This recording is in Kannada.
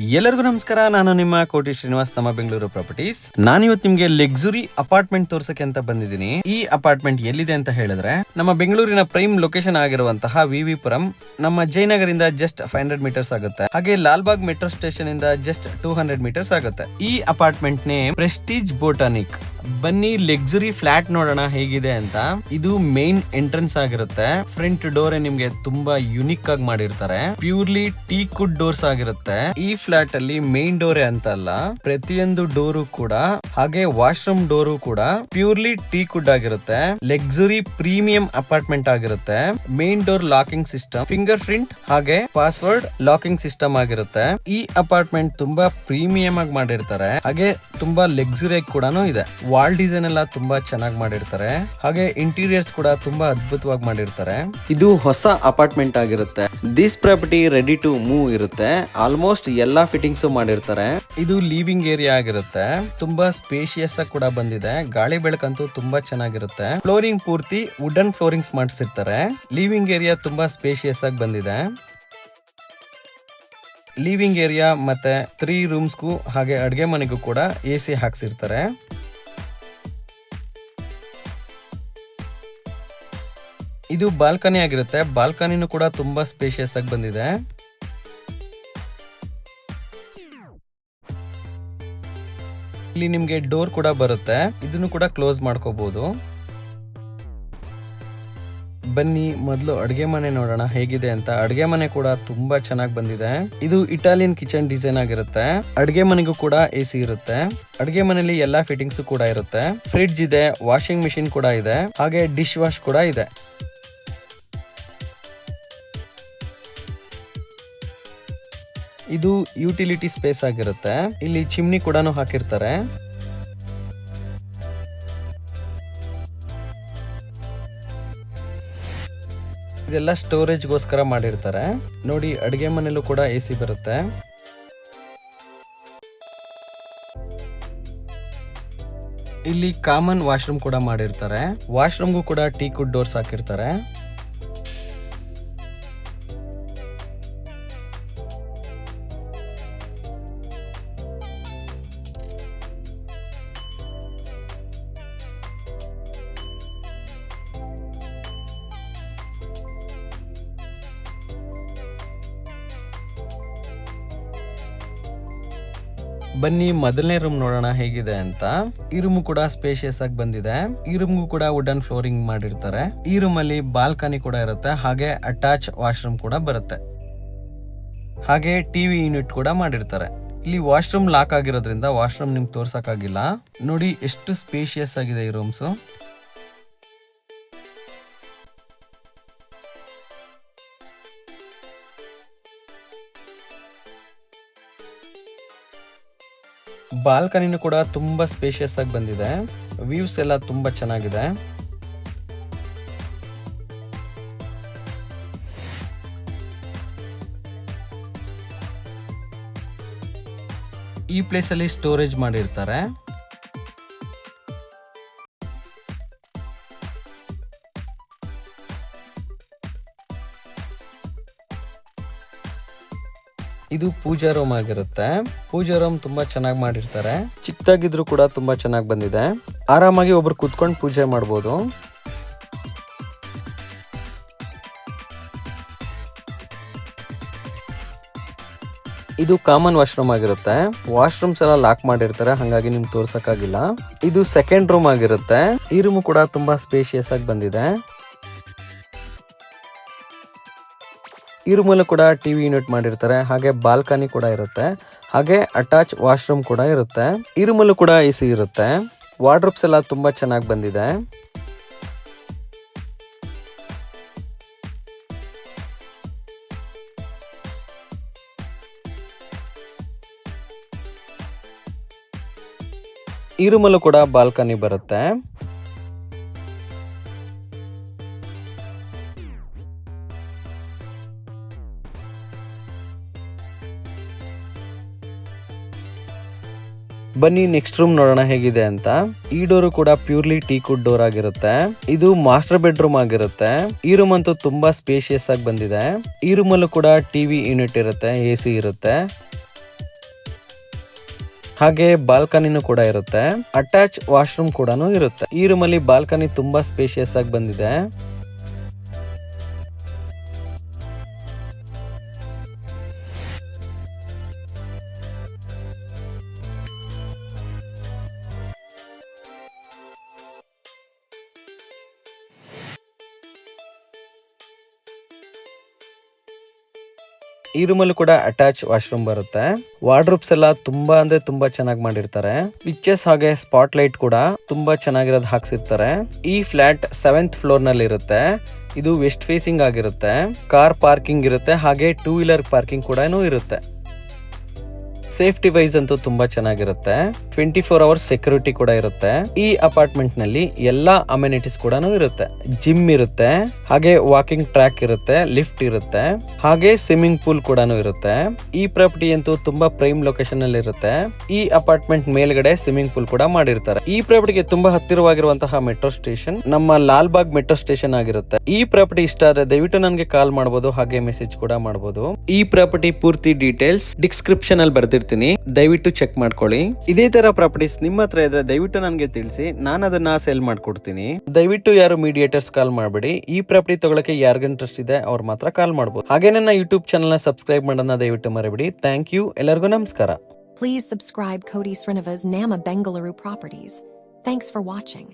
ಎಲ್ಲರಿಗೂ ನಮಸ್ಕಾರ. ನಾನು ನಿಮ್ಮ ಕೋಟಿ ಶ್ರೀನಿವಾಸ್, ನಮ್ಮ ಬೆಂಗಳೂರು ಪ್ರಾಪರ್ಟೀಸ್. ನಾನಿವತ್ತು ನಿಮ್ಗೆ ಲಕ್ಸುರಿ ಅಪಾರ್ಟ್ಮೆಂಟ್ ತೋರ್ಸಕ್ಕೆ ಅಂತ ಬಂದಿದ್ದೀನಿ. ಈ ಅಪಾರ್ಟ್ಮೆಂಟ್ ಎಲ್ಲಿದೆ ಅಂತ ಹೇಳಿದ್ರೆ ನಮ್ಮ ಬೆಂಗಳೂರಿನ ಪ್ರೈಮ್ ಲೊಕೇಶನ್ ಆಗಿರುವಂತಹ ವಿವಿ ಪುರಂ, ನಮ್ಮ ಜಯನಗರಿಂದ ಜಸ್ಟ್ 500 ಮೀಟರ್ಸ್ ಆಗುತ್ತೆ. ಹಾಗೆ ಲಾಲ್ಬಾಗ್ ಮೆಟ್ರೋ ಸ್ಟೇಷನ್ ಇಂದ ಜಸ್ಟ್ 200 ಮೀಟರ್ಸ್ ಆಗುತ್ತೆ. ಈ ಅಪಾರ್ಟ್ಮೆಂಟ್ ನೇಮ್ ಪ್ರೆಸ್ಟೀಜ್ ಬೋಟಾನಿಕ್. ಬನ್ನಿ ಲಕ್ಸುರಿ ಫ್ಲಾಟ್ ನೋಡೋಣ ಹೇಗಿದೆ ಅಂತ. ಇದು ಮೇನ್ ಎಂಟ್ರೆನ್ಸ್ ಆಗಿರುತ್ತೆ. ಫ್ರಂಟ್ ಡೋರ್ ನಿಮ್ಗೆ ತುಂಬಾ ಯುನಿಕ್ ಆಗಿ ಮಾಡಿರ್ತಾರೆ. ಪ್ಯೂರ್ಲಿ ಟೀ ಕುಡ್ ಡೋರ್ಸ್ ಆಗಿರುತ್ತೆ. ಈ ಫ್ಲಾಟ್ ಅಲ್ಲಿ ಮೇನ್ ಡೋರೆ ಅಂತ ಅಲ್ಲ, ಪ್ರತಿಯೊಂದು ಡೋರು ಕೂಡ, ಹಾಗೆ ವಾಶ್ರೂಮ್ ಡೋರು ಕೂಡ ಪ್ಯೂರ್ಲಿ ಟೀ ಕುಡ್ ಆಗಿರುತ್ತೆ. ಲಕ್ಸುರಿ ಪ್ರೀಮಿಯಂ ಅಪಾರ್ಟ್ಮೆಂಟ್ ಆಗಿರುತ್ತೆ. Main door locking system, finger print ಹಾಗೆ ಪಾಸ್ವರ್ಡ್ ಲಾಕಿಂಗ್ ಸಿಸ್ಟಮ್ ಆಗಿರುತ್ತೆ. ಈ ಅಪಾರ್ಟ್ಮೆಂಟ್ ತುಂಬಾ ಪ್ರೀಮಿಯಂ ಆಗಿ ಮಾಡಿರ್ತಾರೆ. ಹಾಗೆ ತುಂಬಾ ಲಕ್ಸುರಿ ಕೂಡ ಇದೆ. ವಾಲ್ ಡಿಸೈನ್ ಎಲ್ಲ ತುಂಬಾ ಚೆನ್ನಾಗಿ ಮಾಡಿರ್ತಾರೆ. ಹಾಗೆ ಇಂಟೀರಿಯರ್ಸ್ ಕೂಡ ತುಂಬಾ ಅದ್ಭುತವಾಗಿ ಮಾಡಿರ್ತಾರೆ. ಇದು ಹೊಸ ಅಪಾರ್ಟ್ಮೆಂಟ್ ಆಗಿರುತ್ತೆ. This property ready to move ಇರುತ್ತೆ. ಆಲ್ಮೋಸ್ಟ್ ಎಲ್ಲಾ ಫಿಟ್ಟಿಂಗ್ಸ್ ಮಾಡಿರ್ತಾರೆ. ಇದು ಲಿವಿಂಗ್ ಏರಿಯಾ ಆಗಿರುತ್ತೆ. ತುಂಬಾ ಸ್ಪೇಷಿಯಸ್ ಕೂಡ ಬಂದಿದೆ. ಗಾಳಿ ಬೆಳಕಂತೂ ತುಂಬಾ ಚೆನ್ನಾಗಿರುತ್ತೆ. ಫ್ಲೋರಿಂಗ್ ಪೂರ್ತಿ ವುಡನ್ ಫ್ಲೋರಿಂಗ್ಸ್ ಮಾಡಿಸಿರ್ತಾರೆ. ಲಿವಿಂಗ್ ಏರಿಯಾ ತುಂಬಾ ಸ್ಪೇಷಿಯಸ್ ಆಗಿ ಬಂದಿದೆ. ಲಿವಿಂಗ್ ಏರಿಯಾ ಮತ್ತೆ 3 ರೂಮ್ಸ್ಗೂ ಹಾಗೆ ಅಡ್ಗೆ ಮನೆಗೂ ಕೂಡ AC ಹಾಕ್ಸಿರ್ತಾರೆ. ಇದು ಬಾಲ್ಕನಿ ಆಗಿರುತ್ತೆ. ಬಾಲ್ಕನಿನೂ ಕೂಡ ತುಂಬಾ ಸ್ಪೇಷಿಯಸ್ ಆಗಿ ಬಂದಿದೆ. ಇಲ್ಲಿ ನಿಮ್ಗೆ ಡೋರ್ ಕೂಡ ಬರುತ್ತೆ. ಇದನ್ನು ಕೂಡ ಕ್ಲೋಸ್ ಮಾಡ್ಕೋಬಹುದು. ಬನ್ನಿ ಮೊದಲು ಅಡ್ಗೆ ಮನೆ ನೋಡೋಣ ಹೇಗಿದೆ ಅಂತ. ಅಡ್ಗೆ ಮನೆ ಕೂಡ ತುಂಬಾ ಚೆನ್ನಾಗಿ ಬಂದಿದೆ. ಇದು ಇಟಾಲಿಯನ್ ಕಿಚನ್ ಡಿಸೈನ್ ಆಗಿರುತ್ತೆ. ಅಡ್ಗೆ ಮನೆಗೂ ಕೂಡ AC ಇರುತ್ತೆ. ಅಡ್ಗೆ ಮನೆಯಲ್ಲಿ ಎಲ್ಲಾ ಫಿಟ್ಟಿಂಗ್ಸ್ ಕೂಡ ಇರುತ್ತೆ. ಫ್ರಿಡ್ಜ್ ಇದೆ, ವಾಷಿಂಗ್ ಮಿಷಿನ್ ಕೂಡ ಇದೆ, ಹಾಗೆ ಡಿಶ್ ವಾಶ್ ಕೂಡ ಇದೆ. ಇದು ಯುಟಿಲಿಟಿ ಸ್ಪೇಸ್ ಆಗಿರುತ್ತೆ. ಇಲ್ಲಿ ಚಿಮ್ನಿ ಕೂಡ ಹಾಕಿರ್ತಾರೆ. ಇದೆಲ್ಲ ಸ್ಟೋರೇಜ್ಗೋಸ್ಕರ ಮಾಡಿರ್ತಾರೆ. ನೋಡಿ, ಅಡಿಗೆ ಮನೆಯಲ್ಲೂ ಕೂಡ AC ಬರುತ್ತೆ. ಇಲ್ಲಿ ಕಾಮನ್ ವಾಶ್ರೂಮ್ ಕೂಡ ಮಾಡಿರ್ತಾರೆ. ವಾಶ್ರೂಮ್ಗೂ ಕೂಡ ಟೀ ಕುಡ್ ಡೋರ್ಸ್ ಹಾಕಿರ್ತಾರೆ. ಬನ್ನಿ ಮೊದಲನೇ ರೂಮ್ ನೋಡೋಣ ಹೇಗಿದೆ ಅಂತ. ಈ ರೂಮ್ ಕೂಡ ಸ್ಪೇಷಿಯಸ್ ಆಗಿ ಬಂದಿದೆ. ಈ ರೂಮ್ಗೂ ಕೂಡ ವುಡನ್ ಫ್ಲೋರಿಂಗ್ ಮಾಡಿರ್ತಾರೆ. ಈ ರೂಮ್ ಅಲ್ಲಿ ಬಾಲ್ಕನಿ ಕೂಡ ಇರುತ್ತೆ. ಹಾಗೆ ಅಟ್ಯಾಚ್ ವಾಶ್ರೂಮ್ ಕೂಡ ಬರುತ್ತೆ. ಹಾಗೆ ಟಿವಿ ಯೂನಿಟ್ ಕೂಡ ಮಾಡಿರ್ತಾರೆ. ಇಲ್ಲಿ ವಾಶ್ರೂಮ್ ಲಾಕ್ ಆಗಿರೋದ್ರಿಂದ ವಾಶ್ರೂಮ್ ನಿಮ್ಗೆ ತೋರ್ಸಕ್ಕಾಗಿಲ್ಲ. ನೋಡಿ ಎಷ್ಟು ಸ್ಪೇಷಿಯಸ್ ಆಗಿದೆ ಈ ರೂಮ್ಸ್. ಬಾಲ್ಕನಿನೂ ಕೂಡ ತುಂಬಾ ಸ್ಪೇಷಿಯಸ್ ಆಗಿ ಬಂದಿದೆ. ವ್ಯೂಸ್ ಎಲ್ಲ ತುಂಬಾ ಚೆನ್ನಾಗಿದೆ. ಈ ಪ್ಲೇಸ್ ಅಲ್ಲಿ ಸ್ಟೋರೇಜ್ ಮಾಡಿರ್ತಾರೆ. ಇದು ಪೂಜಾ ರೂಮ್ ಆಗಿರುತ್ತೆ. ಪೂಜಾ ರೂಮ್ ತುಂಬಾ ಚೆನ್ನಾಗಿ ಮಾಡಿರ್ತಾರೆ. ಚಿಕ್ಕದಾಗಿದ್ರು ಕೂಡ ತುಂಬಾ ಚೆನ್ನಾಗಿ ಬಂದಿದೆ. ಆರಾಮಾಗಿ ಒಬ್ರು ಕುತ್ಕೊಂಡು ಪೂಜೆ ಮಾಡಬಹುದು. ಇದು ಕಾಮನ್ ವಾಶ್ರೂಮ್ ಆಗಿರುತ್ತೆ. ವಾಶ್ರೂಮ್ಸ್ ಎಲ್ಲ ಲಾಕ್ ಮಾಡಿರ್ತಾರೆ, ಹಾಗಾಗಿ ನಿಮ್ಗೆ ತೋರ್ಸಕ್ಕಾಗಿಲ್ಲ. ಇದು ಸೆಕೆಂಡ್ ರೂಮ್ ಆಗಿರುತ್ತೆ. ಈ ರೂಮ್ ಕೂಡ ತುಂಬಾ ಸ್ಪೇಷಿಯಸ್ ಆಗಿ ಬಂದಿದೆ. ಈ ರೂಮಲ್ಲೂ ಕೂಡ ಟಿವಿ ಯೂನಿಟ್ ಮಾಡಿರ್ತಾರೆ. ಹಾಗೆ ಬಾಲ್ಕನಿ ಕೂಡ ಇರುತ್ತೆ. ಹಾಗೆ ಅಟ್ಯಾಚ್ ವಾಶ್ರೂಮ್ ಕೂಡ ಇರುತ್ತೆ. ಈ ರೂಮಲ್ಲೂ ಕೂಡ AC ಇರುತ್ತೆ. ವಾರ್ಡ್ರೋಬ್ಸ್ ಎಲ್ಲ ತುಂಬಾ ಚೆನ್ನಾಗಿ ಬಂದಿದೆ. ಈ ರೂಮಲ್ಲೂ ಕೂಡ ಬಾಲ್ಕನಿ ಬರುತ್ತೆ. ಬನ್ನಿ ನೆಕ್ಸ್ಟ್ ರೂಮ್ ನೋಡೋಣ ಹೇಗಿದೆ ಅಂತ. ಈ ಡೋರು ಕೂಡ ಪ್ಯೂರ್ಲಿ ಟೀ ಕುಡ್ ಡೋರ್ ಆಗಿರುತ್ತೆ. ಇದು ಮಾಸ್ಟರ್ ಬೆಡ್ರೂಮ್ ಆಗಿರುತ್ತೆ. ಈ ರೂಮ್ ಅಂತೂ ತುಂಬಾ ಸ್ಪೇಷಿಯಸ್ ಆಗಿ ಬಂದಿದೆ. ಈ ರೂಮ್ ಅಲ್ಲೂ ಕೂಡ ಟಿವಿ ಯೂನಿಟ್ ಇರುತ್ತೆ, AC ಇರುತ್ತೆ. ಹಾಗೆ ಬಾಲ್ಕನಿನೂ ಕೂಡ ಇರುತ್ತೆ. ಅಟ್ಯಾಚ್ ವಾಶ್ರೂಮ್ ಕೂಡ ಇರುತ್ತೆ. ಈ ರೂಮ್ ಅಲ್ಲಿ ಬಾಲ್ಕನಿ ತುಂಬಾ ಸ್ಪೇಷಿಯಸ್ ಆಗಿ ಬಂದಿದೆ. ಈ ರೂಮಲ್ಲೂ ಕೂಡ ಅಟ್ಯಾಚ್ ವಾಶ್ರೂಮ್ ಬರುತ್ತೆ. ವಾರ್ಡ್ರೋಬ್ಸ್ ಎಲ್ಲ ತುಂಬಾ ಅಂದ್ರೆ ತುಂಬಾ ಚೆನ್ನಾಗಿ ಮಾಡಿರ್ತಾರೆ. ಪಿಕ್ಚರ್ಸ್ ಹಾಗೆ ಸ್ಪಾಟ್ ಲೈಟ್ ಕೂಡ ತುಂಬಾ ಚೆನ್ನಾಗಿರೋದು ಹಾಕ್ಸಿರ್ತಾರೆ. ಈ ಫ್ಲಾಟ್ 7th ಫ್ಲೋರ್ ನಲ್ಲಿ ಇರುತ್ತೆ. ಇದು ವೆಸ್ಟ್ ಫೇಸಿಂಗ್ ಆಗಿರುತ್ತೆ. ಕಾರ್ ಪಾರ್ಕಿಂಗ್ ಇರುತ್ತೆ, ಹಾಗೆ 2 ವೀಲರ್ ಪಾರ್ಕಿಂಗ್ ಕೂಡ ಇರುತ್ತೆ. ಸೇಫ್ಟಿ ವೈಸ್ ಅಂತೂ ತುಂಬಾ ಚೆನ್ನಾಗಿರುತ್ತೆ. 24 ಅವರ್ಸ್ ಸೆಕ್ಯೂರಿಟಿ ಕೂಡ ಇರುತ್ತೆ. ಈ ಅಪಾರ್ಟ್ಮೆಂಟ್ ನಲ್ಲಿ ಎಲ್ಲಾ ಅಮ್ಯುನಿಟೀಸ್ ಕೂಡ ಇರುತ್ತೆ. ಜಿಮ್ ಇರುತ್ತೆ, ಹಾಗೆ ವಾಕಿಂಗ್ ಟ್ರ್ಯಾಕ್ ಇರುತ್ತೆ, ಲಿಫ್ಟ್ ಇರುತ್ತೆ, ಹಾಗೆ ಸ್ವಿಮ್ಮಿಂಗ್ ಪೂಲ್ ಕೂಡ ಇರುತ್ತೆ. ಈ ಪ್ರಾಪರ್ಟಿ ಅಂತೂ ತುಂಬಾ ಪ್ರೈಮ್ ಲೊಕೇಶನ್ ಅಲ್ಲಿ ಇರುತ್ತೆ. ಈ ಅಪಾರ್ಟ್ಮೆಂಟ್ ಮೇಲ್ಗಡೆ ಸ್ವಿಮ್ಮಿಂಗ್ ಪೂಲ್ ಕೂಡ ಮಾಡಿರ್ತಾರೆ. ಈ ಪ್ರಾಪರ್ಟಿಗೆ ತುಂಬಾ ಹತ್ತಿರವಾಗಿರುವಂತಹ ಮೆಟ್ರೋ ಸ್ಟೇಷನ್ ನಮ್ಮ ಲಾಲ್ಬಾಗ್ ಮೆಟ್ರೋ ಸ್ಟೇಷನ್ ಆಗಿರುತ್ತೆ. ಈ ಪ್ರಾಪರ್ಟಿ ಇಷ್ಟ ಆದ್ರೆ ದಯವಿಟ್ಟು ನನಗೆ ಕಾಲ್ ಮಾಡಬಹುದು, ಹಾಗೆ ಮೆಸೇಜ್ ಕೂಡ ಮಾಡಬಹುದು. ಈ ಪ್ರಾಪರ್ಟಿ ಪೂರ್ತಿ ಡೀಟೇಲ್ಸ್ ಡಿಸ್ಕ್ರಿಪ್ಷನ್ ಅಲ್ಲಿ ಬರ್ದಿರ್ತೀನಿ, ದಯವಿಟ್ಟು ಚೆಕ್ ಮಾಡ್ಕೊಳ್ಳಿ. ಇದೇ ತರ ಪ್ರಾಪರ್ಟೀಸ್ ನಿಮ್ಮ ಹತ್ರ ಇದ್ರೆ ದಯವಿಟ್ಟು ನನಗೆ ತಿಳಿಸಿ, ನಾನು ಅದನ್ನ ಸೆಲ್ ಮಾಡ್ಕೊಡ್ತೀನಿ. ದಯವಿಟ್ಟು ಯಾರು ಮೀಡಿಯೇಟರ್ಸ್ ಕಾಲ್ ಮಾಡಬೇಡಿ. ಈ ಪ್ರಾಪರ್ಟಿ ತಗೊಳಕ್ಕೆ ಯಾರಿಗ ಇಂಟ್ರೆಸ್ಟ್ ಇದೆ ಅವ್ರು ಮಾತ್ರ ಕಾಲ್ ಮಾಡಬಹುದು. ಹಾಗೆ ನನ್ನ ಯೂಟ್ಯೂಬ್ ಚಾನಲ್ ನ ಸಬ್ಸ್ಕ್ರೈಬ್ ಮಾಡೋದನ್ನ ದಯವಿಟ್ಟು ಮರಿಬೇಡಿ. ಥ್ಯಾಂಕ್ ಯು, ಎಲ್ಲರಿಗೂ ನಮಸ್ಕಾರ. Please subscribe Koti Sriniva's Nama Bengaluru Properties. Thanks for watching.